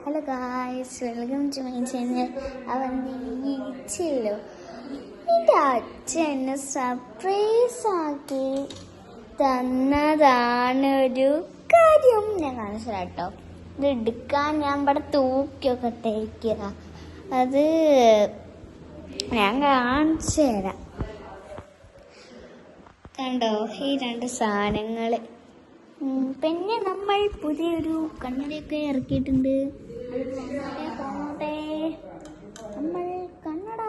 Hello guys, welcome to my channel. അവൻ വിളിച്ചല്ലോ, എൻ്റെ അച്ഛൻ എന്നെ സർപ്രൈസ് ആക്കി തന്നതാണൊരു കാര്യം. ഞാൻ കാണിച്ചു കേട്ടോ. ഇത് എടുക്കാൻ ഞാൻ ഇവിടെ തൂക്കിയൊക്കെ തേക്കുക. അത് ഞാൻ കാണിച്ചു തരാം. കണ്ടോ ഈ രണ്ട് സാധനങ്ങൾ. പിന്നെ നമ്മൾ പുതിയൊരു കണ്ണടയൊക്കെ ഇറക്കിയിട്ടുണ്ട്. നമ്മൾ കണ്ണട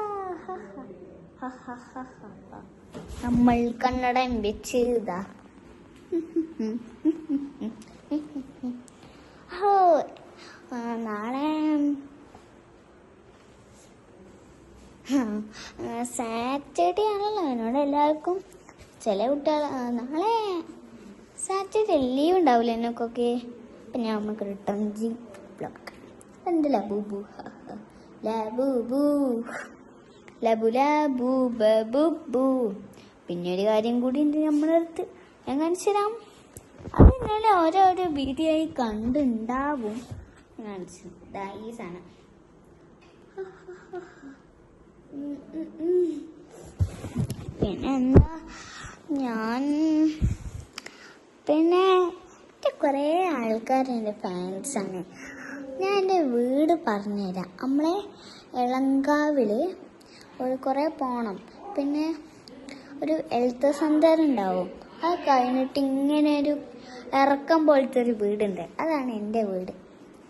നമ്മൾ കണ്ണട വെച്ച് ഇതാ. നാളെ സാറ്റർഡേ ആണല്ലോ. എന്നോട് എല്ലാവർക്കും ചില കുട്ടികൾ നാളെ സാറ്റർഡേ ലീവ് ഉണ്ടാവില്ല എന്നൊക്കെ. അപ്പം ഞാൻ നമുക്ക് റിട്ടേൺ ബ്ലോക്ക് എന്ത് ലബൂബു ലബൂബു ലബു ലബു ബബുബു. പിന്നെ ഒരു കാര്യം കൂടി ഉണ്ട് നമ്മുടെ അടുത്ത്, ഞാൻ കാണിച്ചു തരാം. അത് ഇന്നലെ ഓരോരോ വീഡിയോ ആയി കണ്ടുണ്ടാവും. കാണിച്ചു ഈ സാധനം. പിന്നെ എന്താ, ഞാൻ പിന്നെ കുറേ ആൾക്കാരെൻ്റെ ഫാൻസാണ്. ഞാൻ എൻ്റെ വീട് പറഞ്ഞുതരാം. നമ്മളെ എളങ്കാവിൽ കുറേ പോകണം. പിന്നെ ഒരു ഹെൽത്ത് സെൻ്റർ ഉണ്ടാവും. അത് കഴിഞ്ഞിട്ട് ഇങ്ങനെ ഒരു ഇറക്കം പോലത്തെ ഒരു വീടുണ്ട്. അതാണ് എൻ്റെ വീട്.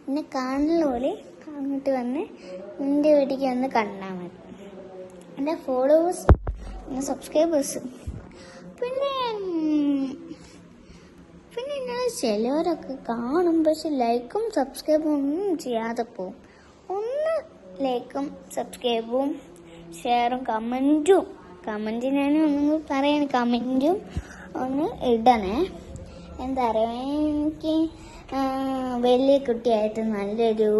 എന്നെ കാണുന്ന പോലെ അങ്ങോട്ട് വന്ന് എൻ്റെ വീട്ടിലേക്ക് വന്ന് കണ്ടാൽ മതി. എൻ്റെ ഫോളോവേഴ്സ്, എൻ്റെ സബ്സ്ക്രൈബേഴ്സ്. പിന്നെ ഇങ്ങനെ ചിലവരൊക്കെ കാണും, പക്ഷെ ലൈക്കും സബ്സ്ക്രൈബും ഒന്നും ചെയ്യാതെ പോവും. ഒന്ന് ലൈക്കും സബ്സ്ക്രൈബും ഷെയറും കമൻറ്റ് ഞാൻ ഒന്നും പറയാൻ, കമൻറ്റും ഒന്ന് ഇടണേ. എന്താ പറയുക, എനിക്ക് വലിയ കുട്ടിയായിട്ട് നല്ലൊരു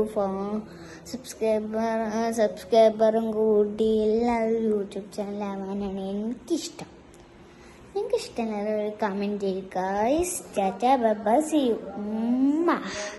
സബ്സ്ക്രൈബറും കൂടി എല്ലാവരും യൂട്യൂബ് ചാനലാവാനാണ് എനിക്കിഷ്ടം. നിങ്ങൾക്ക് ഇഷ്ടമുള്ളത് ഒരു കമൻറ്റ് ചെയ്യുക. ടാറ്റാ ബൈ ബൈ, സീ യു.